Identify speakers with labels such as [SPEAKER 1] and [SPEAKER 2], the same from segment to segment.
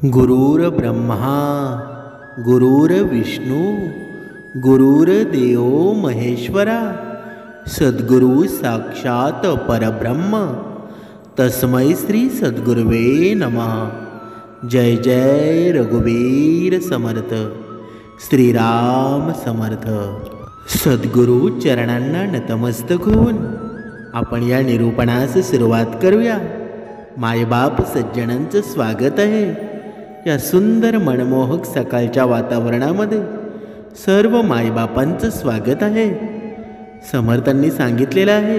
[SPEAKER 1] गुरुर्ब्रह्मा गुरुर्विष्णू गुरुर्देव महेश्वरा सद्गुरु साक्षात परब्रह्म तस्मै श्री सद्गुरुवे नमः। जय जय रघुवीर समर्थ, श्रीराम समर्थ। सद्गुरु चरणांना नतमस्तक होऊन आपण या निरूपणास सुरुवात करूया। मायबाप सज्जनांचं स्वागत आहे या सुंदर मनमोहक सकाळच्या वातावरणामध्ये। सर्व मायबापांचं स्वागत आहे। समर्थांनी सांगितलेलं आहे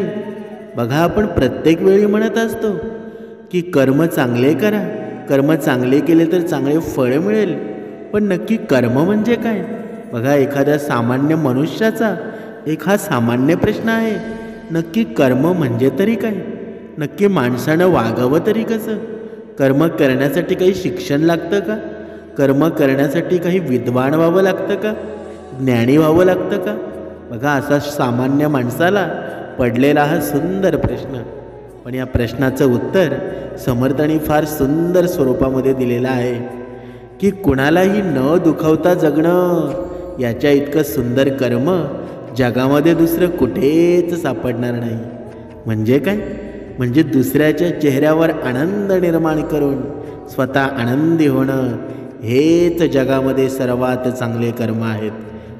[SPEAKER 1] बघा, आपण प्रत्येक वेळी म्हणत असतो की कर्म चांगले करा, कर्म चांगले केले तर चांगले फळ मिळेल। पण नक्की कर्म म्हणजे काय? बघा, एखाद्या सामान्य मनुष्याचा एक हा सामान्य प्रश्न आहे, नक्की कर्म म्हणजे तरी काय? नक्की माणसानं वागावं तरी कसं? कर्म करण्यासाठी काही शिक्षण लागतं का? कर्म करण्यासाठी काही विद्वान व्हावं लागतं का? ज्ञानी व्हावं लागतं का? बघा, असा सामान्य माणसाला पडलेला हा सुंदर प्रश्न। पण या प्रश्नाचं उत्तर समर्थांनी फार सुंदर स्वरूपामध्ये दिलेलं आहे की कुणालाही न दुखावता जगणं याच्या इतकं सुंदर कर्म जगामध्ये दुसरं कुठेच सापडणार नाही। म्हणजे काय? म्हणजे दुसऱ्याच्या चेहऱ्यावर आनंद निर्माण करून स्वतः आनंदी होणं हेच जगामध्ये सर्वात चांगले कर्म आहेत।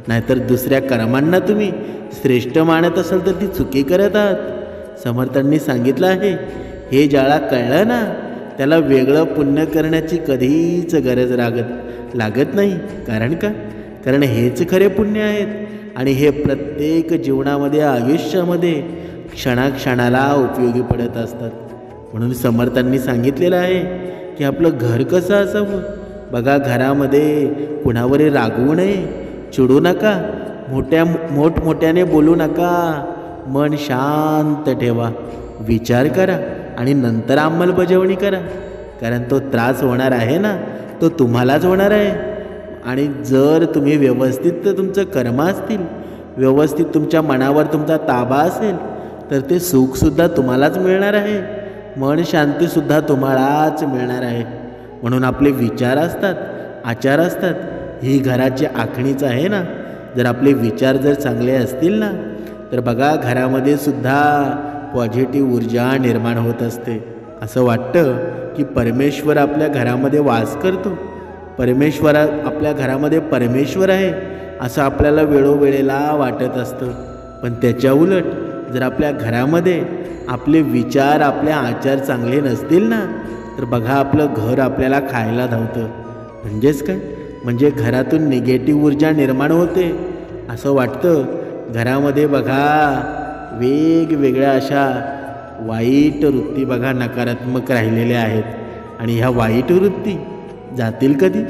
[SPEAKER 1] नाहीतर दुसऱ्या कर्मांना तुम्ही श्रेष्ठ मानत असाल तर ती चुकी करत आहात। समर्थांनी सांगितलं आहे, हे ज्याला कळलं ना त्याला वेगळं पुण्य करण्याची कधीच गरज लागत नाही। कारण का? कारण हेच खरे पुण्य आहेत आणि हे प्रत्येक जीवनामध्ये आयुष्यामध्ये क्षणाक्षणाला उपयोगी पडत असतात। म्हणून समर्थांनी सांगितलेलं आहे की आपलं घर कसं असावं। बघा, घरामध्ये कुणावरही रागवू नये, चिडू नका, मोठमोठ्याने बोलू नका, मन शांत ठेवा, विचार करा आणि नंतर अंमलबजावणी करा। कारण तो त्रास होणार आहे ना, तो तुम्हालाच होणार आहे। आणि जर तुम्ही व्यवस्थित तुमचं कर्म असतील, व्यवस्थित तुमच्या मनावर तुमचा ताबा असेल तर ते सुखसुद्धा तुम्हालाच मिळणार आहे, मन शांतीसुद्धा तुम्हालाच मिळणार आहे। म्हणून आपले विचार असतात, आचार असतात, ही घराची आखणीच आहे ना। जर आपले विचार जर चांगले असतील ना तर बघा, घरामध्ये सुद्धा पॉझिटिव्ह ऊर्जा निर्माण होत असते। असं वाटतं की परमेश्वर आपल्या घरामध्ये वास करतो, आपल्या घरामध्ये परमेश्वर आहे असं आपल्याला वेळोवेळेला वाटत असतं। पण त्याच्या उलट जर आपल्या घरामध्ये आपले विचार, आपले आचार चांगले नसतील ना तर बघा, आपलं घर आपल्याला खायला धावतं। म्हणजेच काय? म्हणजे घरातून निगेटिव्ह ऊर्जा निर्माण होते। असं वाटतं घरामध्ये बघा वेगवेगळ्या अशा वाईट वृत्ती बघा नकारात्मक राहिलेल्या आहेत। आणि ह्या वाईट वृत्ती जातील कधी?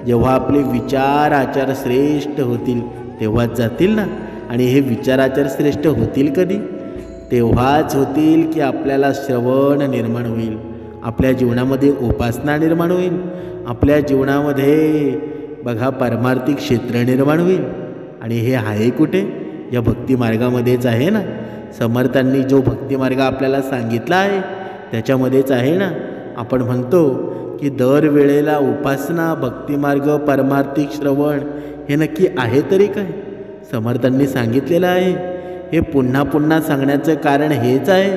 [SPEAKER 1] जेव्हा आपले विचार आचार श्रेष्ठ होतील तेव्हाच जातील ना। आणि हे विचार आचार श्रेष्ठ होतील कधी? तेव्हाच होतील की आपल्याला श्रवण निर्माण होईल, आपल्या जीवनामध्ये उपासना निर्माण होईल, आपल्या जीवनामध्ये बघा परमार्थिक क्षेत्र निर्माण होईल। आणि हे आहे कुठे? या भक्तिमार्गामध्येच आहे ना। समर्थांनी जो भक्तिमार्ग आपल्याला सांगितला आहे त्याच्यामध्येच आहे ना। आपण म्हणतो की दर वेळेला उपासना, भक्तिमार्ग, परमार्थिक श्रवण हे नक्की आहे तरी काय? समर्थांनी सांगितलेलं आहे, हे पुन्हा पुन्हा सांगण्याचं कारण हेच आहे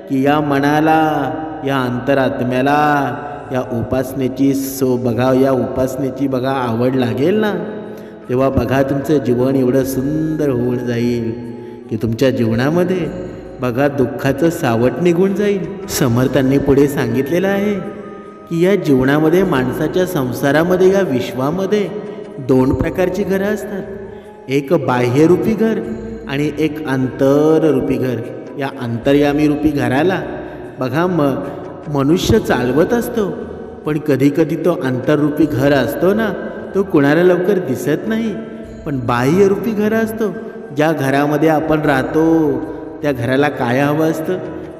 [SPEAKER 1] की या मनाला, या अंतरात्म्याला या उपासनेची उपासनेची बघा आवड लागेल ना, तेव्हा बघा तुमचं जीवन एवढं सुंदर होऊन जाईल की तुमच्या जीवनामध्ये बघा दुःखाचं सावट निघून जाईल। समर्थांनी पुढे सांगितलेलं आहे की या जीवनामध्ये, माणसाच्या संसारामध्ये, या विश्वामध्ये दोन प्रकारची घरं असतात। एक बाह्यरूपी घर आणि एक अंतररूपी घर। या अंतर्यामी रूपी घराला बघा मनुष्य चालवत असतो, पण कधीकधी तो अंतररूपी घर असतो ना तो कुणाला लवकर दिसत नाही। पण बाह्यरूपी घर असतो, ज्या घरामध्ये आपण राहतो त्या घराला काय हवं असतं?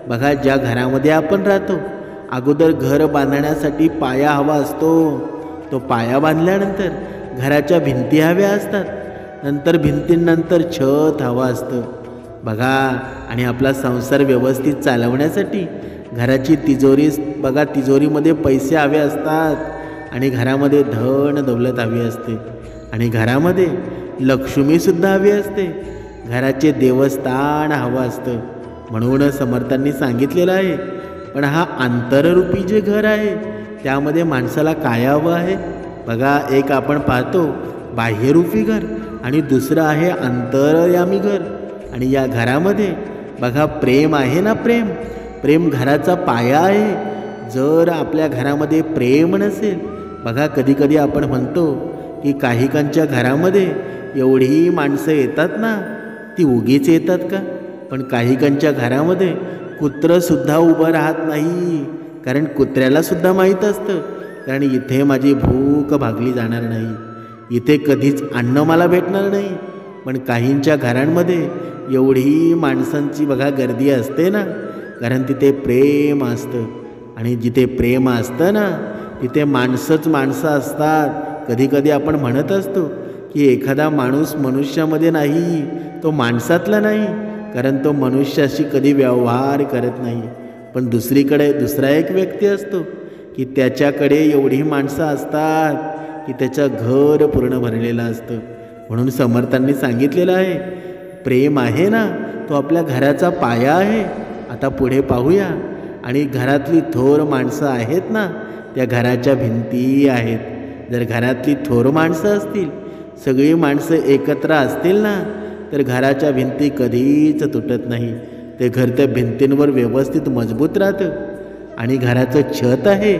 [SPEAKER 1] बघा, ज्या घरामध्ये आपण राहतो अगोदर घर बांधण्यासाठी पाया हवा असतो, तो पाया बांधल्यानंतर घराच्या भिंती हव्या असतात, नंतर भिंतींनंतर छत हवं असतं बघा। आणि आपला संसार व्यवस्थित चालवण्यासाठी घराची तिजोरी बघा, तिजोरीमध्ये पैसे हवे असतात, आणि घरामध्ये धन दौलत हवी असते आणि घरामध्ये लक्ष्मीसुद्धा हवी असते. घराचे देवस्थान हवं असतं. म्हणून समर्थांनी सांगितलेलं आहे. पण हा अंतररूपी जे घर आहे त्यामध्ये माणसाला काय हवं आहे बघा. एक आपण पाहतो बाह्यरूपी घर आणि दुसरं आहे अंतर्यामी घर. आणि या घरामध्ये बघा प्रेम आहे ना. प्रेम घराचा पाया आहे. जर आपल्या घरामध्ये प्रेम नसेल बघा, कधी कधी आपण म्हणतो की काहीकांच्या घरामध्ये एवढी माणसं येतात ना, ती उगीच येतात का. पण काहीकांच्या घरामध्ये कुत्रंसुद्धा उभं राहत नाही. कारण कुत्र्यालासुद्धा माहीत असतं, कारण इथे माझी भूक भागली जाणार नाही, इथे कधीच अन्न मला भेटणार नाही. पण काहींच्या घरांमध्ये एवढी माणसांची बघा गर्दी असते ना, कारण तिथे प्रेम असतं. आणि जिथे प्रेम असतं ना तिथे माणसं असतात. कधी कधी आपण म्हणत असतो की एखादा माणूस मनुष्यामध्ये नाही, तो माणसातला नाही, कारण तो मनुष्याशी कधी व्यवहार करत नाही. पण दुसरीकडे दुसरा एक व्यक्ती असतो की त्याच्याकडे एवढी माणसं असतात की त्याचं घर पूर्ण भरलेलं असतं. म्हणून समर्थांनी सांगितलेलं आहे प्रेम आहे ना, तो आपल्या घराचा पाया आहे. आता पुढे पाहूया. आणि घरातली थोर माणसं आहेत ना, त्या घराच्या भिंती आहेत. जर घरातली थोर माणसं असतील, सगळी माणसं एकत्र असतील ना, तर घराच्या भिंती कधीच तुटत नाही. ते घर त्या भिंतींवर व्यवस्थित मजबूत राहतं. आणि घराचं छत आहे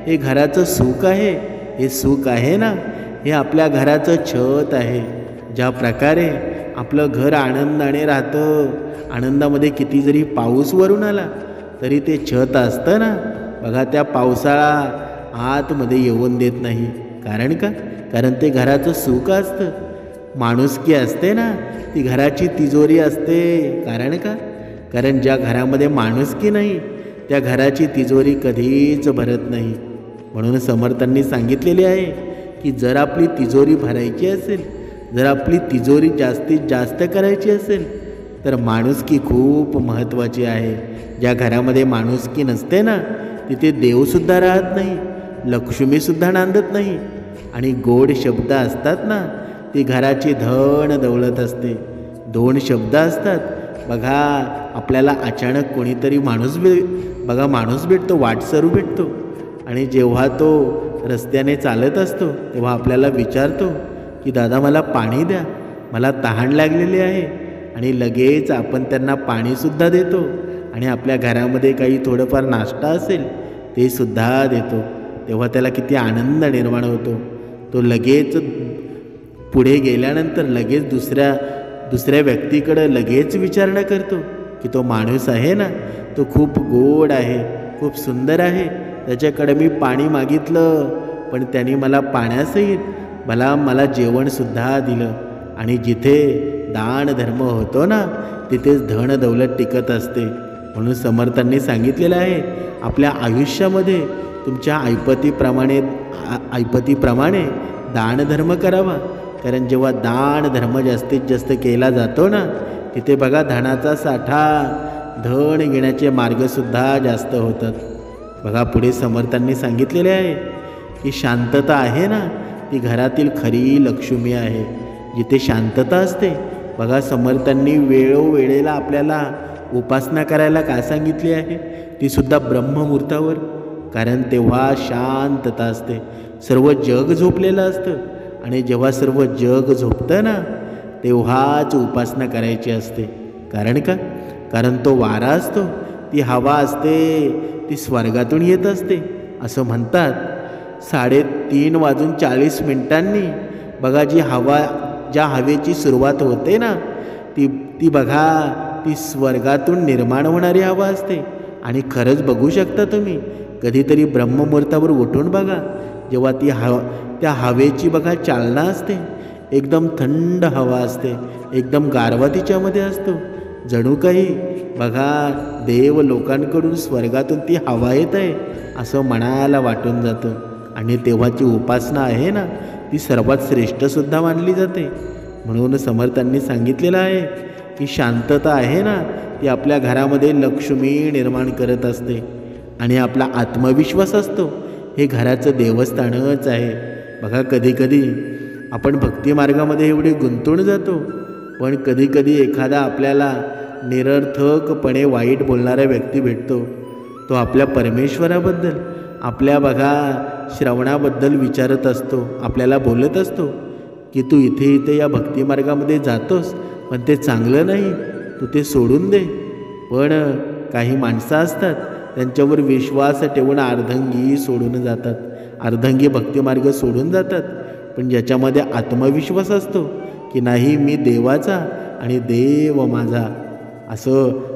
[SPEAKER 1] हे घराचं सुख आहे. हे सुख आहे ना, हे आपल्या घराचं छत आहे. ज्या प्रकारे आपलं घर आनंदाने राहतं, आनंदामध्ये किती जरी पाऊस वरून आला तरी ते छत असतं ना बघा, त्या पावसाळा आतमध्ये येऊन देत नाही. कारण का, कारण ते घराचं सुख असतं. माणुसकी असते ना, ती घराची तिजोरी असते. कारण का, कारण ज्या घरामध्ये माणुसकी नाही त्या घराची तिजोरी कधीच भरत नाही. म्हणून समर्थांनी सांगितलेले आहे की जर आपली तिजोरी भरायची असेल, जर आपली तिजोरी जास्तीत जास्त करायची असेल तर माणुसकी खूप महत्त्वाची आहे. ज्या घरामध्ये माणुसकी नसते ना तिथे देवसुद्धा राहत नाही, लक्ष्मीसुद्धा नांदत नाही. आणि गोड शब्द असतात ना, ती घराची धन दौलत असते. दोन शब्द असतात बघा, आपल्याला अचानक कोणीतरी माणूस भेटतो, वाटसरू भेटतो. आणि जेव्हा तो रस्त्याने चालत असतो तेव्हा आपल्याला विचारतो की दादा मला पाणी द्या, मला तहान लागलेली आहे. आणि लगेच आपण त्यांना पाणीसुद्धा देतो. आणि आपल्या घरामध्ये काही थोडंफार नाश्ता असेल ते सुद्धा देतो. तेव्हा त्याला किती आनंद निर्माण होतो. तो लगेच पुढे गेल्यानंतर लगेच दुसऱ्या व्यक्तीकडं लगेच विचारणा करतो की तो माणूस आहे ना, तो खूप गोड आहे, खूप सुंदर आहे, त्याच्याकडे मी पाणी मागितलं पण त्याने मला पाण्यासहित मला जेवणसुद्धा दिलं. आणि जिथे दान धर्म होतो ना तिथेच धन दौलत टिकत असते. म्हणून समर्थांनी सांगितलेलं आहे आपल्या आयुष्यामध्ये तुमच्या ऐपतीप्रमाणे दानधर्म करावा. कारण जेव्हा दान धर्म जास्तीत जास्त केला जातो ना तिथे बघा धनाचा साठा, धन घेण्याचे मार्गसुद्धा जास्त होतात. बघा पुढे समर्थांनी सांगितलेले आहे की शांतता आहे ना, ती घरातील खरी लक्ष्मी आहे. जिथे शांतता असते बघा, समर्थांनी वेळोवेळेला आपल्याला उपासना करायला का सांगितली आहे, ती सुद्धा ब्रह्ममुहूर्तावर. कारण तेव्हा शांतता असते, सर्व जग झोपलेलं असतं. आणि जेव्हा सर्व जग झोपतं ना तेव्हाच उपासना करायची असते. कारण का, कारण तो वारा असतो, ती हवा असते, ती स्वर्गातून येत असते. असं म्हणतात 3:40 बघा ज्या हवेची सुरुवात होते ना ती बघा, ती स्वर्गातून निर्माण होणारी हवा असते. आणि खरंच बघू शकता तुम्ही, कधीतरी ब्रह्ममुहूर्तावर उठून बघा, जेव्हा त्या हवेची बघा चालना असते, एकदम थंड हवा असते, एकदम गारवा तिच्यामध्ये असतो. जणू काही बघा देव लोकांकडून स्वर्गातून ती हवा येत आहे असं मनाला वाटून जातं. आणि तेव्हाची उपासना आहे ना ती सर्वात श्रेष्ठसुद्धा मानली जाते. म्हणून समर्थांनी सांगितलेलं आहे की शांतता आहे ना ती आपल्या घरामध्ये लक्ष्मी निर्माण करत असते. आणि आपला आत्मविश्वास असतो हे घराचं देवस्थानच आहे. बघा, कधीकधी आपण भक्तिमार्गामध्ये एवढे गुंतून जातो, पण कधीकधी एखादा आपल्याला निरर्थकपणे वाईट बोलणारा व्यक्ती भेटतो. तो आपल्या परमेश्वराबद्दल, आपल्या बघा श्रवणाबद्दल विचारत असतो, आपल्याला बोलत असतो की तू इथे इथे या भक्तिमार्गामध्ये जातोस, पण ते चांगलं नाही, तू ते सोडून दे. पण काही माणसं असतात, त्यांच्यावर विश्वास ठेवून अर्धंगी सोडून जातात, अर्धंगी भक्तिमार्ग सोडून जातात. पण ज्याच्यामध्ये आत्मविश्वास असतो की नाही, मी देवाचा आणि देव माझा,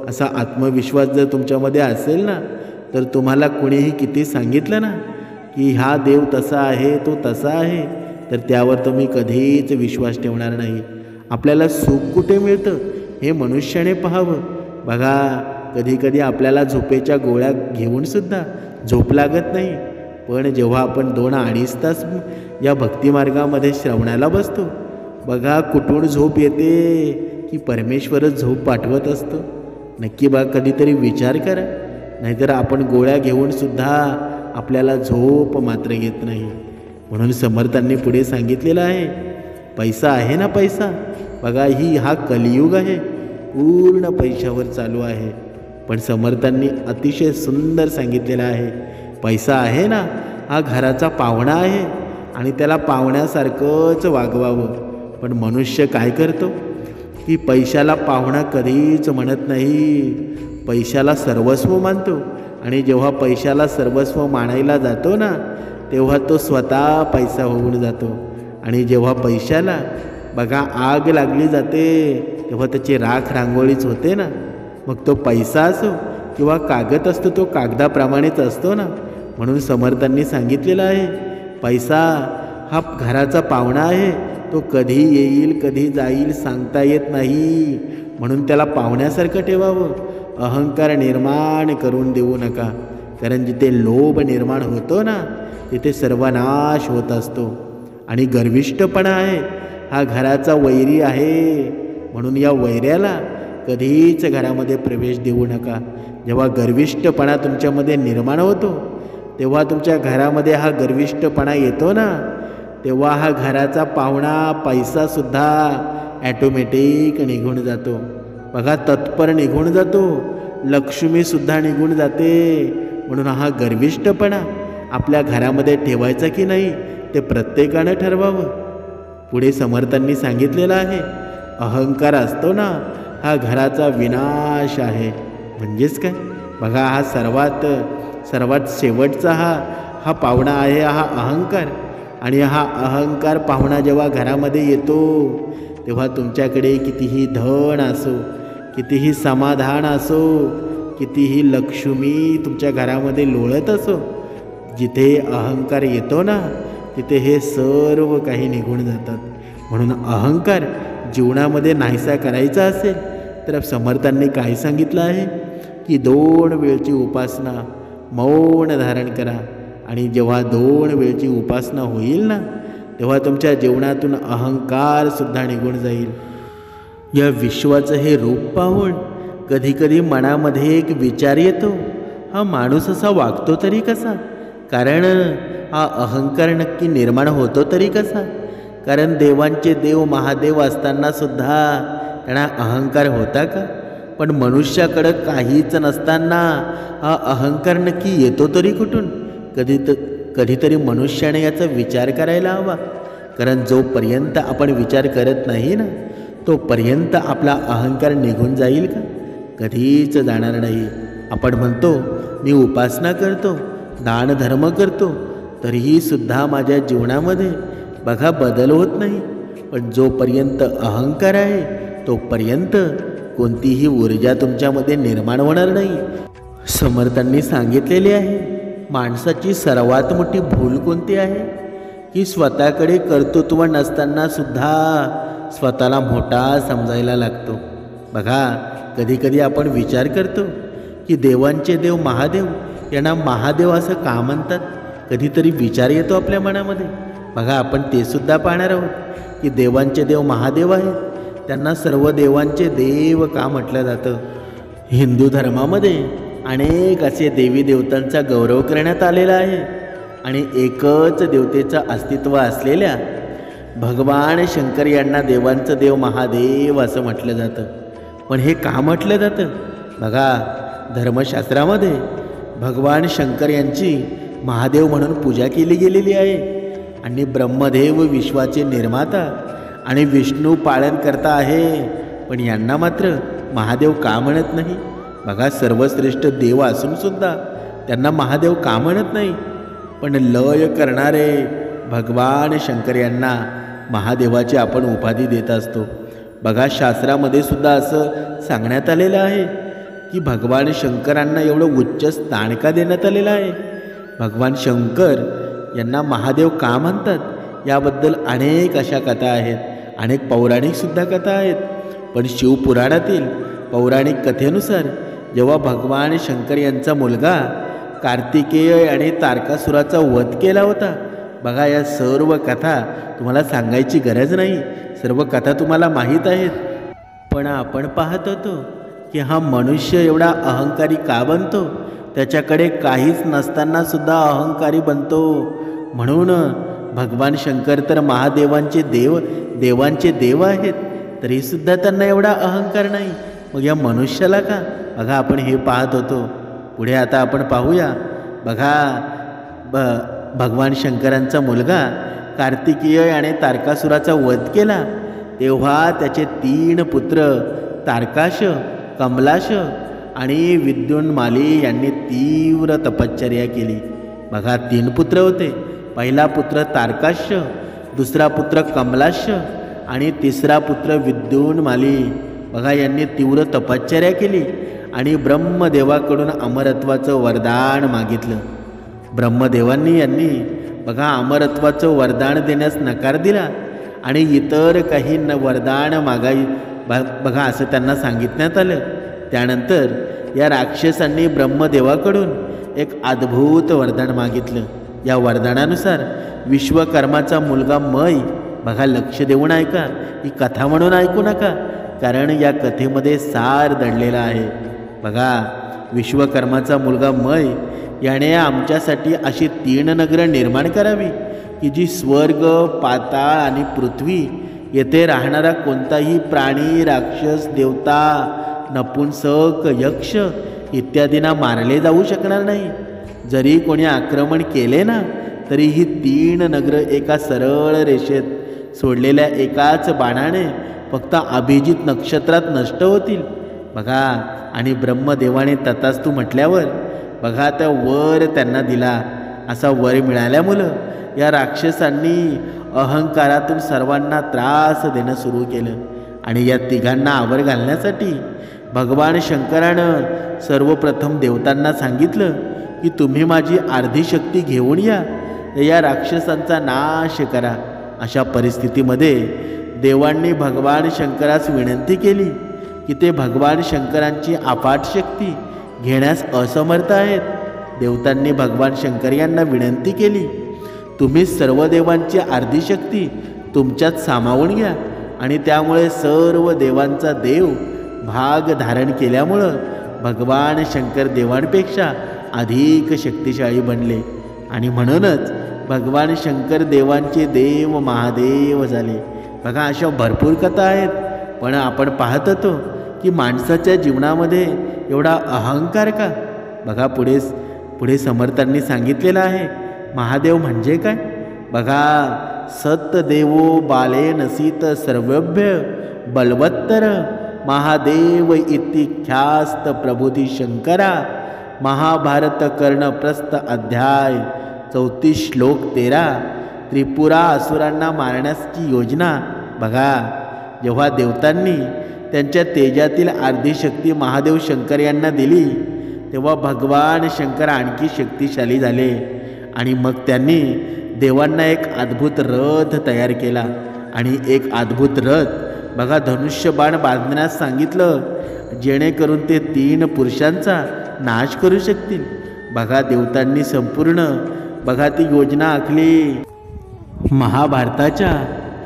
[SPEAKER 1] असा आत्मविश्वास जर तुमच्यामध्ये असेल ना, तर तुम्हाला कोणीही किती सांगितलं ना की हा देव तसा आहे, तो तसा आहे, तर त्यावर तुम्ही कधीच विश्वास ठेवणार नाही. आपल्याला सुख कुठे मिळतं हे मनुष्याने पाहावं. बघा, कधीकधी आपल्याला झोपेच्या गोळ्या घेऊनसुद्धा झोप लागत नाही, पण जेव्हा आपण 2-2.5 तास या भक्तिमार्गामध्ये श्रवणाला बसतो, बघा कुठून झोप येते की परमेश्वरच झोप पाठवत असतो. नक्की बघा, कधीतरी विचार करा. नाहीतर आपण गोळ्या घेऊनसुद्धा आपल्याला झोप मात्र येत नाही. म्हणून समर्थांनी पुढे सांगितलेलं आहे, पैसा आहे ना, पैसा बघा, हा कलियुग आहे, पूर्ण पैशावर चालू आहे. पण समर्थांनी अतिशय सुंदर सांगितलेलं आहे, पैसा आहे ना, हा घराचा पाहुणा आहे आणि त्याला पाहुण्यासारखंच वागवावं. पण मनुष्य काय करतो की पैशाला पाहुणा कधीच म्हणत नाही, पैशाला सर्वस्व मानतो. आणि जेव्हा पैशाला सर्वस्व मानायला जातो ना, तेव्हा तो स्वतः पैसा होऊन जातो. आणि जेव्हा पैशाला बघा आग लागली जाते, तेव्हा त्याची राख रांगोळीच होते ना. मग तो पैसा असो किंवा कागद असतो, तो कागदाप्रमाणेच असतो ना. म्हणून समर्थांनी सांगितलेलं आहे, पैसा हा घराचा पाहुणा आहे, तो कधी येईल कधी जाईल सांगता येत नाही. म्हणून त्याला पाहुण्यासारखं ठेवावं. अहंकार निर्माण करून देऊ नका, कारण जिथे लोभ निर्माण होतो ना, तिथे सर्वनाश होत असतो. आणि गर्विष्ठपणा आहे, हा घराचा वैरी आहे. म्हणून या वैऱ्याला कधीच घरामध्ये प्रवेश देऊ नका. जेव्हा गर्विष्ठपणा तुमच्यामध्ये निर्माण होतो, तेव्हा तुमच्या घरामध्ये हा गर्विष्ठपणा येतो ना, तेव्हा हा घराचा पाहुणा पैसासुद्धा ॲटोमॅटिक निघून जातो. बघा, तत्पर निघून जातो, लक्ष्मीसुद्धा निघून जाते. म्हणून हा गर्विष्ठपणा आपल्या घरामध्ये ठेवायचा की नाही ते प्रत्येकानं ठरवावं. पुढे समर्थांनी सांगितलेलं आहे, अहंकार असतो ना, हा घराचा विनाश आहे. म्हणजेच काय, बघा, हा सर्वात शेवटचा हा पाहुणा आहे, हा अहंकार. आणि हा अहंकार पाहुणा जेव्हा घरामध्ये येतो, तेव्हा तुमच्याकडे कितीही धन असो, कितीही समाधान असो, कितीही लक्ष्मी तुमच्या घरामध्ये लोळत असो, जिथे अहंकार येतो ना, तिथे हे सर्व काही निघून जातात. म्हणून अहंकार जीवनामध्ये नाहीसा करायचा असेल तर समर्थांनी काय सांगितलं आहे की 2 वेळची उपासना, मौन धारण करा. आणि जेव्हा 2 वेळची उपासना होईल ना, तेव्हा तुमच्या जीवनातून अहंकारसुद्धा निघून जाईल. या विश्वाचं हे रूप पाहून कधीकधी मनामध्ये एक विचार येतो, हा माणूस असा वागतो तरी कसा? कारण हा अहंकार नक्की निर्माण होतो तरी कसा? कारण देवांचे देव महादेव असतानासुद्धा त्यांना अहंकार होता का? पण मनुष्याकडं काहीच नसताना हा अहंकार नक्की येतो तरी कुठून? कधीतरी मनुष्याने याचा विचार करायला हवा. कारण जोपर्यंत आपण विचार करत नाही ना, तोपर्यंत आपला अहंकार निघून जाईल का? कधीच जाणार नाही. आपण म्हणतो मी उपासना करतो, दान धर्म करतो, तरीही सुद्धा माझ्या जीवनामध्ये बघा बदल होत नाही. पण जोपर्यंत अहंकार आहे तोपर्यंत कोणतीही ऊर्जा तुमच्यामध्ये निर्माण होणार नाही. समर्थांनी सांगितलेले आहे, माणसाची सर्वात मोठी भूल कोणती आहे की स्वतःकडे कर्तृत्व नसताना सुद्धा स्वतःला मोठा समजायला लागतो. बघा, कधीकधी आपण विचार करतो की देवांचे देव महादेव यांना महादेव असं का म्हणतात? कधीतरी विचार येतो आपल्या मनामध्ये. बघा, आपण ते सुद्धा पाहणार आहोत की देवांचे देव महादेव आहेत, त्यांना सर्व देवांचे देव का म्हटलं जातं. हिंदू धर्मामध्ये अनेक असे देवी देवतांचा गौरव करण्यात आलेला आहे. आणि एकच देवतेचं अस्तित्व असलेल्या भगवान शंकर यांना देवांचं देव महादेव असं म्हटलं जातं. पण हे का म्हटलं जातं? बघा, धर्मशास्त्रामध्ये भगवान शंकर यांची महादेव म्हणून पूजा केली गेलेली आहे. आणि ब्रह्मदेव विश्वाचे निर्माता आणि विष्णू पालनकर्ता आहे. पण यांना मात्र महादेव का म्हणत नाही? बघा, सर्वश्रेष्ठ देव असून सुद्धा त्यांना महादेव का म्हणत नाही? पण लय करणारे भगवान शंकर यांना महादेवाची आपण उपाधी देत असतो. बघा, शास्त्रामध्ये सुद्धा असं सांगण्यात आलेलं आहे की भगवान शंकरांना एवढं उच्च स्थान का देण्यात आलेलं आहे? भगवान शंकर यांना महादेव का म्हणतात याबद्दल अनेक अशा कथा आहेत, अनेक पौराणिकसुद्धा कथा आहेत. पण शिवपुराणातील पौराणिक कथेनुसार जेव्हा भगवान शंकर यांचा मुलगा कार्तिकेय आणि तारकासुराचा वध केला होता, बघा, या सर्व कथा तुम्हाला सांगायची गरज नाही, सर्व कथा तुम्हाला माहीत आहेत. पण आपण पाहत होतो की हा मनुष्य एवढा अहंकारी का बनतो? त्याच्याकडे काहीच नसताना सुद्धा अहंकारी बनतो. म्हणून भगवान शंकर तर महादेवांचे देवांचे देव आहेत, तरीसुद्धा त्यांना एवढा अहंकार नाही. मग या मनुष्याला का? बघा, आपण हे पाहत होतो. पुढे आता आपण पाहूया. बघा, भगवान शंकरांचा मुलगा कार्तिकेय आणि तारकासुराचा वध केला तेव्हा त्याचे 3 पुत्र तारकाश, कमलाश आणि विद्युन्माली यांनी तीव्र तपश्चर्या केली. बघा, 3 पुत्र होते. पहिला पुत्र तारकाश, दुसरा पुत्र कमलाश आणि तिसरा पुत्र विद्युन्माली. बघा, यांनी तीव्र तपश्चर्या केली आणि ब्रह्मदेवाकडून अमरत्वाचं वरदान मागितलं. ब्रह्मदेवांनी यांनी बघा अमरत्वाचं वरदान देण्यास नकार दिला आणि इतर काही वरदान बघा असं त्यांना सांगितण्यात आलं. त्यानंतर या राक्षसांनी ब्रह्मदेवाकडून एक अद्भुत वरदान मागितलं. या वरदानानुसार विश्वकर्माचा मुलगा मै, बघा लक्ष देऊन ऐका, ही कथा म्हणून ऐकू नका, कारण या कथेमध्ये सार दडलेला आहे. बघा, विश्वकर्माचा मुलगा मै याने आमच्यासाठी अशी 3 नगरं निर्माण करावी की जी स्वर्ग, पाताळ आणि पृथ्वी येथे राहणारा कोणताही प्राणी, राक्षस, देवता, नपुंसक, यक्ष इत्यादींना मारले जाऊ शकणार नाही. जरी कोणी आक्रमण केले ना तरी ही 3 नगरं एका सरळ रेषेत सोडलेल्या एकाच बाणाने फक्त अभिजित नक्षत्रात नष्ट होतील. बघा, आणि ब्रह्मदेवाने तथास्तु म्हटल्यावर बघा त्या वर त्यांना दिला. असा वर मिळाल्यामुळं या राक्षसांनी अहंकारातून सर्वांना त्रास देणं सुरू केलं. आणि या तिघांना आवर घालण्यासाठी भगवान शंकरानं सर्वप्रथम देवतांना सांगितलं की तुम्ही माझी अर्धी शक्ती घेऊन या राक्षसांचा नाश करा. अशा परिस्थितीमध्ये देवांनी भगवान शंकरास विनंती केली की ते भगवान शंकरांची अफाट शक्ती घेण्यास असमर्थ आहेत. देवतांनी भगवान शंकर यांना विनंती केली, तुम्ही सर्व देवांची अर्धी शक्ती तुमच्यात सामावून घ्या. आणि त्यामुळे सर्व देवांचा देव भाग धारण केल्यामुळं भगवान शंकर देवांपेक्षा अधिक शक्तिशाली बनले. आणि म्हणूनच भगवान शंकर देवांचे देव महादेव झाले. बघा, अशा भरपूर कथा आहेत. पण आपण पाहत होतो की माणसाच्या जीवनामध्ये एवढा अहंकार का? बघा, पुढे समर्थांनी सांगितलेलं आहे महादेव म्हणजे काय. बघा, सतदेवो बाले नसीत सर्वभ्य बलवत्तर महादेव इति ख्यास्त प्रबोधी शंकरा. महाभारत कर्ण प्रस्थ अध्याय 34 श्लोक 13. त्रिपुरा असुरांना मारण्याची योजना. बघा, जेव्हा देवतांनी त्यांच्या तेजातील अर्धी शक्ती महादेव शंकर यांना दिली तेव्हा भगवान शंकर आणखी शक्तिशाली झाले. आणि मग त्यांनी देवांना एक अद्भुत रथ तयार केला. आणि एक अद्भुत रथ बघा धनुष्यबाण बांधण्यास सांगितलं जेणेकरून ते 3 पुरुषांचा नाश करू शकतील. बघा, देवतांनी संपूर्ण ती योजना आखली. महाभारताच्या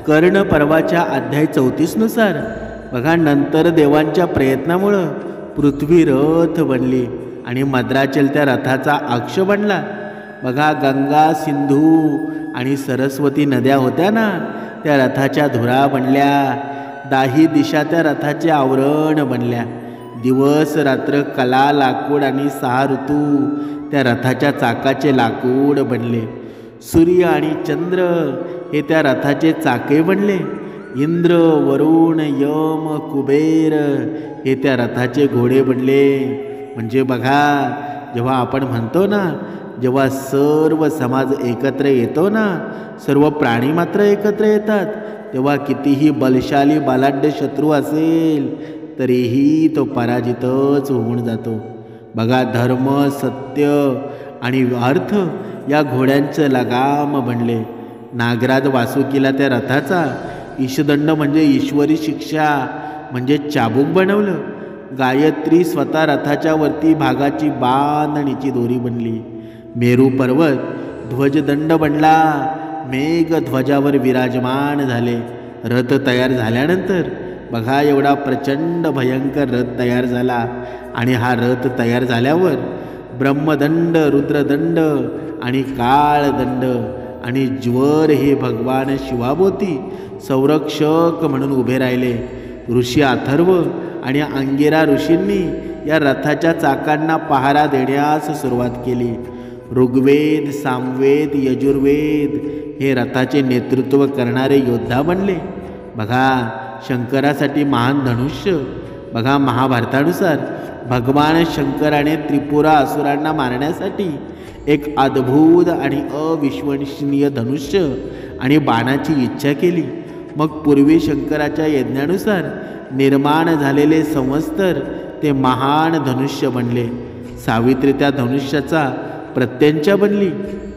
[SPEAKER 1] कर्ण पर्वाच्या अध्याय 34 नुसार बघा, नंतर देवांच्या प्रयत्नामुळं पृथ्वी रथ बनली आणि मद्राचल त्या रथाचा अक्ष बनला. बघा गंगा, सिंधू आणि सरस्वती नद्या होत्या ना, त्या रथाच्या धुरा बनल्या. दाही दिशा त्या रथाचे आवरण बनल्या. दिवस रात्र कला, लाकूड आणि 6 ऋतू त्या रथाच्या चाकाचे लाकूड बनले. सूर्य आणि चंद्र हे त्या रथाचे चाके बनले. इंद्र, वरुण, यम, कुबेर हे त्या रथाचे घोडे बनले. म्हणजे बघा, जेव्हा आपण म्हणतो ना, जेव्हा सर्व समाज एकत्र येतो ना, सर्व प्राणी मात्र एकत्र येतात, तेव्हा कितीही बलशाली बलाढ्य शत्रू असेल तरीही तो पराजितच होऊन जातो. बघा, धर्म, सत्य आणि अर्थ या घोड्यांचं लगाम बनले. नागराज वासुकीला त्या रथाचा ईशदंड म्हणजे ईश्वरी शिक्षा म्हणजे चाबूक बनवलं. गायत्री स्वतः रथाच्या वरती भागाची बांधणीची दोरी बनली. मेरू पर्वत ध्वजदंड बनला. मेघ ध्वजावर विराजमान झाले. रथ तयार झाल्यानंतर बघा, एवढा प्रचंड भयंकर रथ तयार झाला. आणि हा रथ तयार झाल्यावर ब्रह्मदंड, रुद्रदंड आणि काळदंड आणि ज्वर हे भगवान शिवाभोवती संरक्षक म्हणून उभे राहिले. ऋषी अथर्व आणि अंगिरा ऋषींनी या रथाच्या चाकांना पहारा देण्यास सुरुवात केली. ऋग्वेद, सामवेद, यजुर्वेद हे रथाचे नेतृत्व करणारे योद्धा बनले. बघा, शंकरासाठी महान धनुष्य. बघा, महाभारतानुसार भगवान शंकराने त्रिपुरा असुरांना मारण्यासाठी एक अद्भुत आणि अविश्वसनीय धनुष्य आणि बाणाची इच्छा केली. मग पूर्वी शंकराच्या यज्ञानुसार निर्माण झालेले संवत्सर ते महान धनुष्य बनले. सावित्री त्या धनुष्याचा प्रत्यंचा बनली.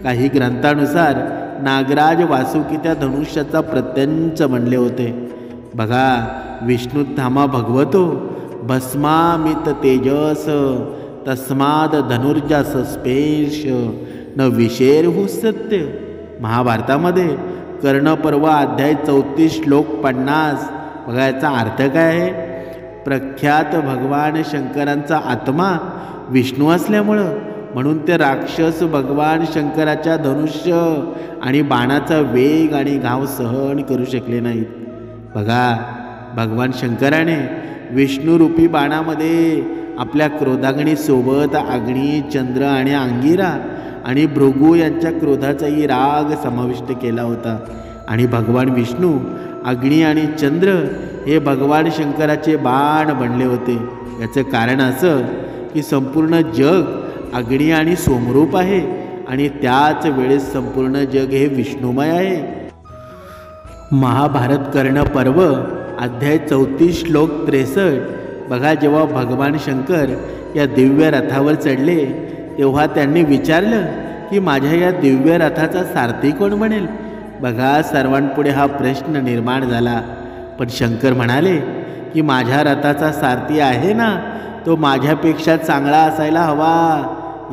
[SPEAKER 1] काही ग्रंथानुसार नागराज वासुकी त्या धनुष्याचा प्रत्यंच बनले होते. बघा, विष्णुधामा भगवतो भस्मामित तेजस तस्माद धनुर्जा सस्पेश न विशेरहु सत्य. महाभारतामध्ये कर्णपर्व अध्याय 34 श्लोक 50. बघा, याचा अर्थ काय आहे? प्रख्यात भगवान शंकरांचा आत्मा विष्णू असल्यामुळं म्हणून ते राक्षस भगवान शंकराच्या धनुष्य आणि बाणाचा वेग आणि घाव सहन करू शकले नाहीत. बघा, भगवान शंकराने विष्णुरूपी बाणामध्ये आपल्या क्रोधाग्नी सोबत अग्नी, चंद्र आणि अंगिरा आणि भृगू यांच्या क्रोधाचाही राग समाविष्ट केला होता. आणि भगवान विष्णू, अग्नी आणि चंद्र हे भगवान शंकराचे बाण बनले होते. याचं कारण असं की संपूर्ण जग अग्नी आणि सोमरूप आहे आणि त्याच वेळेस संपूर्ण जग हे विष्णुमय आहे. महाभारत कर्ण पर्व अध्याय 34 श्लोक 63. बघा, जेव्हा भगवान शंकर या दिव्य रथावर चढले तेव्हा त्यांनी विचारलं की माझ्या या दिव्य रथाचा सारथी कोण बनेल. बघा, सर्वांपुढे हा प्रश्न निर्माण झाला. पण शंकर म्हणाले की माझ्या रथाचा सारथी आहे ना, तो माझ्यापेक्षा चांगला असायला हवा.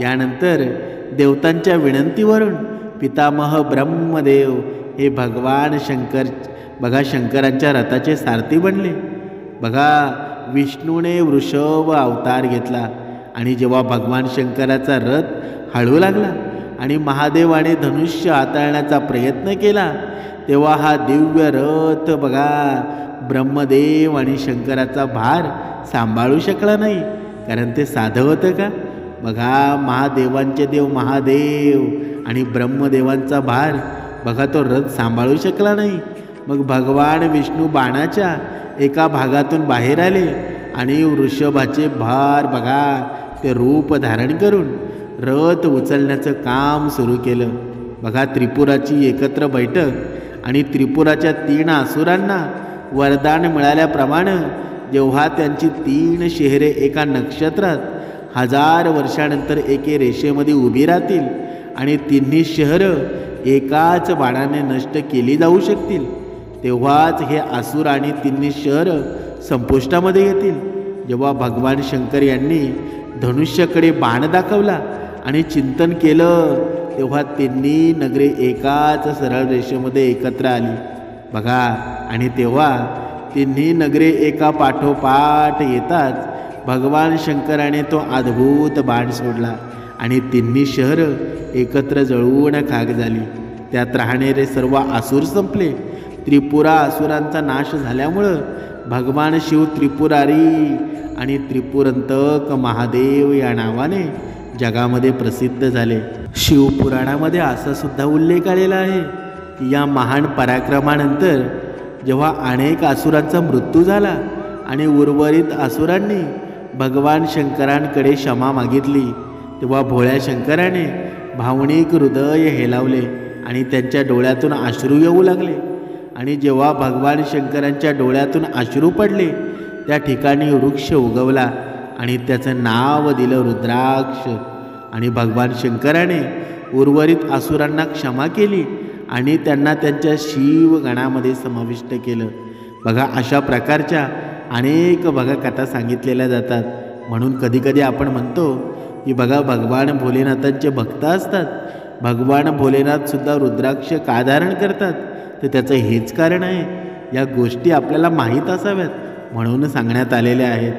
[SPEAKER 1] यानंतर देवतांच्या विनंतीवरून पितामह ब्रह्मदेव हे भगवान शंकर शंकरांच्या रथाचे सारथी बनले. बघा, विष्णूने वृषभ अवतार घेतला आणि जेव्हा भगवान शंकराचा रथ हळू लागला आणि महादेवाने धनुष्य हाताळण्याचा प्रयत्न केला तेव्हा हा दिव्य रथ बघा ब्रह्मदेव आणि शंकराचा भार सांभाळू शकला नाही, कारण ते साधं होतं का. बघा, महादेवांचे देव महादेव आणि ब्रह्मदेवांचा भार बघा तो रथ सांभाळू शकला नाही. मग भगवान विष्णू बाणाच्या एका भागातून बाहेर आले आणि वृषभाचे भार बघा ते रूप धारण करून रथ उचलण्याचं काम सुरू केलं. बघा, त्रिपुराची एकत्र बैठक आणि त्रिपुराच्या 3 असुरांना वरदान मिळाल्याप्रमाणे जेव्हा त्यांची 3 शहरे एका नक्षत्रात 1000 वर्षानंतर एके रेषेमध्ये उभी राहतील आणि 3 शहरं एकाच बाणाने नष्ट केली जाऊ शकतील, तेव्हाच हे असुर आणि 3 शहरं संपुष्टामध्ये येतील. जेव्हा भगवान शंकर यांनी धनुष्याकडे बाण दाखवला आणि चिंतन केलं तेव्हा 3 नगरे एकाच सरळ रेषेमध्ये एकत्र आली. बघा, आणि तेव्हा 3 नगरे एका पाठोपाठ येताच भगवान शंकराने तो अद्भुत बाण सोडला आणि तिन्ही शहरं एकत्र जळून खाक झाली. त्यात राहणारे सर्व आसुर संपले. त्रिपुरा असुरांचा नाश झाल्यामुळं भगवान शिव त्रिपुरारी आणि त्रिपुरंतक महादेव या नावाने जगामध्ये प्रसिद्ध झाले. शिवपुराणामध्ये असा सुद्धा उल्लेख आलेला आहे की या महान पराक्रमानंतर जेव्हा अनेक असुरांचा मृत्यू झाला आणि उर्वरित असुरांनी भगवान शंकरांकडे क्षमा मागितली, तेव्हा भोळ्या शंकराने भावनिक हृदय हेलावले आणि त्यांच्या डोळ्यातून अश्रू येऊ लागले. आणि जेव्हा भगवान शंकरांच्या डोळ्यातून अश्रू पडले, त्या ठिकाणी वृक्ष उगवला आणि त्याचं नाव दिलं रुद्राक्ष. आणि भगवान शंकराने उर्वरित असुरांना क्षमा केली आणि त्यांना त्यांच्या शिवगणामध्ये समाविष्ट केलं. बघा, अशा प्रकारच्या अनेक कथा सांगितलेल्या जातात. म्हणून कधीकधी आपण म्हणतो की बघा, भगवान भोलेनाथांचे भक्त असतात. भगवान भोलेनाथसुद्धा रुद्राक्ष का धारण करतात, तर त्याचं हेच कारण आहे. या गोष्टी आपल्याला माहीत असाव्यात म्हणून सांगण्यात आलेल्या आहेत.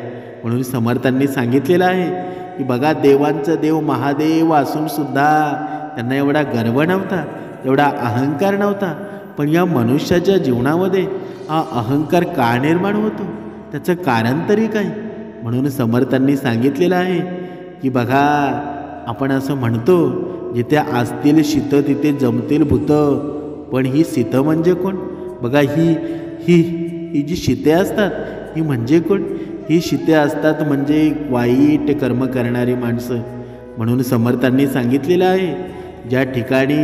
[SPEAKER 1] म्हणून समर्थांनी सांगितलेलं आहे की बघा, देवांचा देव महादेव असूनसुद्धा त्यांना एवढा गर्व नव्हता, एवढा अहंकार नव्हता. पण या मनुष्याच्या जीवनामध्ये हा अहंकार का निर्माण होतो, त्याचं कारण तरी काय? म्हणून समर्थांनी सांगितलेलं आहे की बघा, आपण असं म्हणतो जिथे असतील शीत तिथे जमतील भूत. पण ही शीत म्हणजे कोण? बघा, ही जी शीते असतात ही म्हणजे कोण? ही शीते असतात म्हणजे वाईट कर्म करणारी माणसं. म्हणून समर्थांनी सांगितलेलं आहे, ज्या ठिकाणी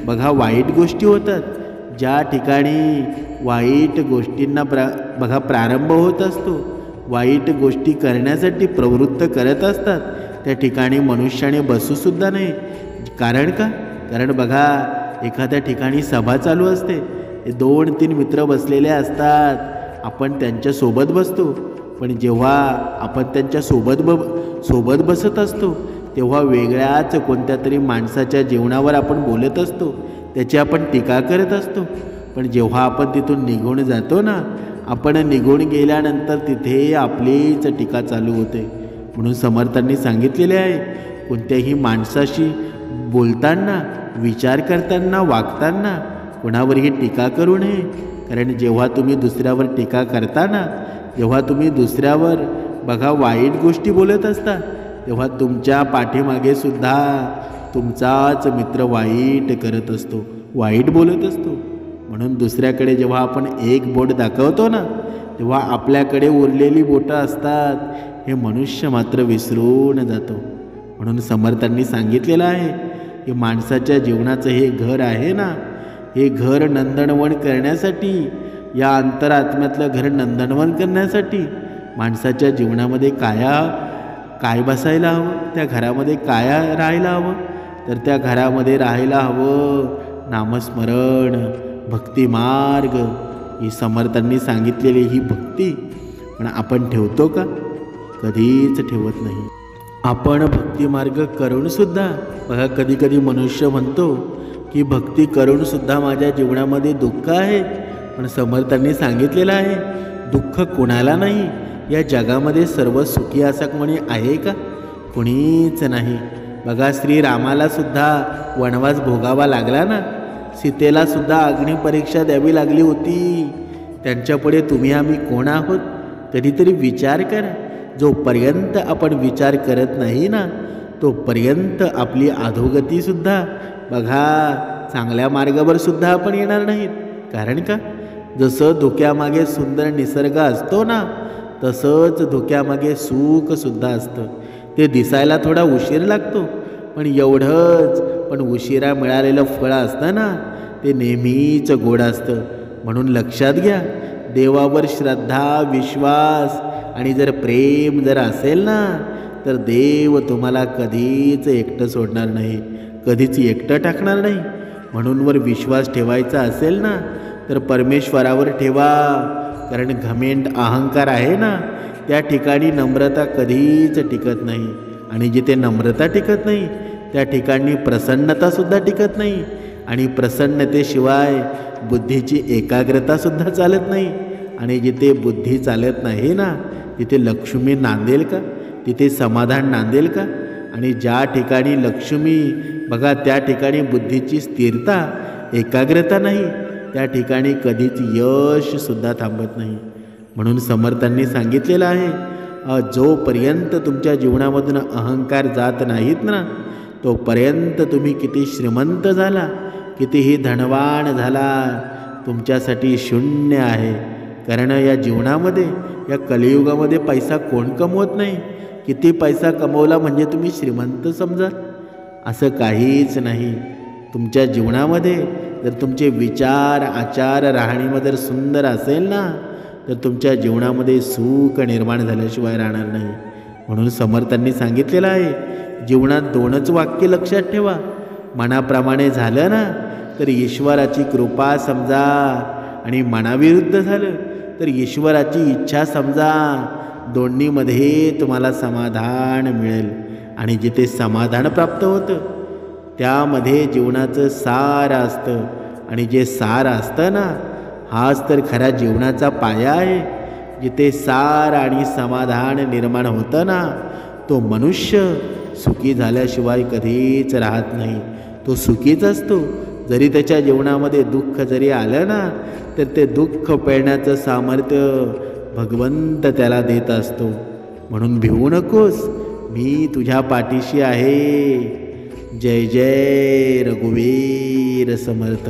[SPEAKER 1] बघा वाईट गोष्टी होतात, ज्या ठिकाणी वाईट गोष्टींना बघा प्रारंभ होत असतो, वाईट गोष्टी करण्यासाठी प्रवृत्त करत असतात, त्या ठिकाणी मनुष्याने बसूसुद्धा नाही. कारण का? कारण बघा, एखाद्या ठिकाणी सभा चालू असते, 2-3 मित्र बसलेले असतात, आपण त्यांच्यासोबत बसतो. पण जेव्हा आपण त्यांच्या सोबत बसत असतो तेव्हा वेगळ्याच कोणत्या तरी माणसाच्या जीवनावर आपण बोलत असतो, त्याची आपण टीका करत असतो. पण जेव्हा आपण तिथून निघून जातो ना, आपण निघून गेल्यानंतर तिथे आपलीच टीका चालू होते. म्हणून समर्थांनी सांगितलेले आहे, कोणत्याही माणसाशी बोलताना, विचार करताना, वागताना कोणावरही टीका करू नये. कारण जेव्हा तुम्ही दुसऱ्यावर टीका करताना, जेव्हा तुम्ही दुसऱ्यावर बघा वाईट गोष्टी बोलत असता, तेव्हा तुमच्या पाठीमागे सुद्धा तुमचाच मित्र वाईट करत असतो, वाईट बोलत असतो. म्हणून दुसऱ्याकडे जेव्हा आपण एक बोट दाखवतो ना, तेव्हा आपल्याकडे उरलेली बोटं असतात हे मनुष्य मात्र विसरून जातो. म्हणून समर्थांनी सांगितलेलं आहे की माणसाच्या जीवनाचं हे घर आहे ना, हे घर नंदनवन करण्यासाठी, या अंतरात्म्यातलं घर नंदनवन करण्यासाठी माणसाच्या जीवनामध्ये काय बसायला हवं, त्या घरामध्ये काय राहायला हवं, तर त्या घरामध्ये राहायला हवं नामस्मरण, भक्तिमार्ग. ही समर्थांनी सांगितलेली ही भक्ती पण आपण ठेवतो का? कधीच ठेवत नाही. आपण भक्तिमार्ग करूनसुद्धा बघा, कधी मनुष्य म्हणतो की भक्ती करूनसुद्धा माझ्या जीवनामध्ये दुःख आहे. पण समर्थांनी सांगितलेलं आहे, दुःख कोणाला नाही. या जगामध्ये सर्व सुखी असा कोणी आहे का? कोणीच नाही. बघा, श्रीरामाला सुद्धा वनवास भोगावा लागला ना, सीतेला सुद्धा अग्निपरीक्षा द्यावी लागली होती. त्यांच्यापुढे तुम्ही आम्ही कोण आहोत? कधीतरी विचार करा. जोपर्यंत आपण विचार करत नाही ना, तोपर्यंत आपली अधोगतीसुद्धा बघा चांगल्या मार्गावर सुद्धा आपण येणार नाहीत. कारण का? जसं धुक्यामागे सुंदर निसर्ग असतो ना, तसंच धुक्यामागे सुखसुद्धा असतं. ते दिसायला थोडा उशीर लागतो, पण एवढंच, पण उशिरा मिळालेलं फळ असतं ना, ते नेहमीच गोड असतं. म्हणून लक्षात घ्या, देवावर श्रद्धा, विश्वास आणि जर प्रेम जर असेल ना, तर देव तुम्हाला कधीच एकटं सोडणार नाही, कधीच एकटं टाकणार नाही. म्हणून वर विश्वास ठेवायचा असेल ना, तर परमेश्वरावर ठेवा. कारण घमेंड अहंकार आहे ना, त्या ठिकाणी नम्रता कधीच टिकत नाही. आणि जिथे नम्रता टिकत नाही त्या ठिकाणी प्रसन्नतासुद्धा टिकत नाही. आणि प्रसन्नतेशिवाय बुद्धीची एकाग्रतासुद्धा चालत नाही. आणि जिथे बुद्धी चालत नाही ना, तिथे लक्ष्मी नांदेल का? तिथे समाधान नांदेल का? आणि ज्या ठिकाणी लक्ष्मी बघा त्या ठिकाणी बुद्धीची स्थिरता एकाग्रता नाही, त्या ठिकाणी कधीच यशसुद्धा थांबत नाही. म्हणून समर्थांनी सांगितलेलं आहे, जोपर्यंत तुमच्या जीवनामधून अहंकार जात नाहीत ना, तोपर्यंत तुम्ही किती श्रीमंत झाला, कितीही धनवान झाला, तुमच्यासाठी शून्य आहे. कारण या जीवनामध्ये, या कलियुगामध्ये पैसा कोण कमवत नाही. किती पैसा कमवला म्हणजे तुम्ही श्रीमंत समजाल, असं काहीच नाही. तुमच्या जीवनामध्ये जर तुमचे विचार, आचार, राहणीमध्ये जर सुंदर असेल ना, तर तुमच्या जीवनामध्ये सुख निर्माण झाल्याशिवाय राहणार नाही. म्हणून समर्थांनी सांगितलेलं आहे, जीवनात 2च वाक्य लक्षात ठेवा. मनाप्रमाणे झालं ना तर ईश्वराची कृपा समजा, आणि मनाविरुद्ध झालं तर ईश्वराची इच्छा समजा. दोन्हीमध्ये तुम्हाला समाधान मिळेल. आणि जिथे समाधान प्राप्त होतं त्यामध्ये जीवनाचं सार असतं. आणि जे सार असतं ना, हाच तर खऱ्या जीवनाचा पाया आहे. जिथे सार आणि समाधान निर्माण होतं ना, तो मनुष्य सुखी झाल्याशिवाय कधीच राहत नाही. तो सुखीच असतो. जरी त्याच्या जीवनामध्ये दुःख जरी आलं ना, तर ते दुःख पेलण्याचं सामर्थ्य भगवंत त्याला देत असतो. म्हणून भिवू नकोस, मी तुझ्या पाठीशी आहे. जय जय रघुवीर समर्थ.